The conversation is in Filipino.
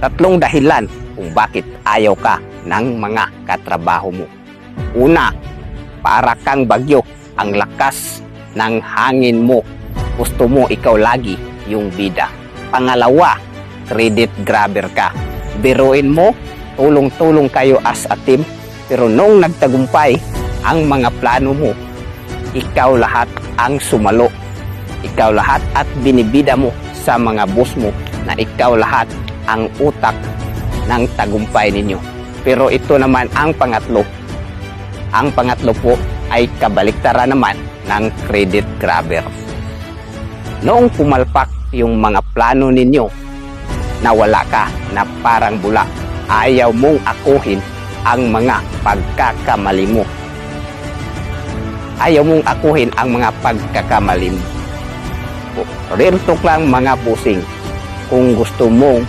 Tatlong dahilan kung bakit ayaw ka ng mga katrabaho mo. Una, para kang bagyo, ang lakas ng hangin mo. Gusto mo ikaw lagi yung bida. Pangalawa, credit grabber ka. Biruin mo, tulong-tulong kayo as a team, pero nung nagtagumpay ang mga plano mo, ikaw lahat ang sumalo. Ikaw lahat at binibida mo sa mga boss mo na ikaw lahat ang utak ng tagumpay ninyo. Pero ito naman ang pangatlo. Ang pangatlo po ay kabaliktaran naman ng credit grabber. Noong pumalpak yung mga plano ninyo, nawala ka na parang bula. Ayaw mong akuhin ang mga pagkakamali mo. Ayaw mong akuhin ang mga pagkakamali mo. Real talk lang mga bossing. Kung gusto mong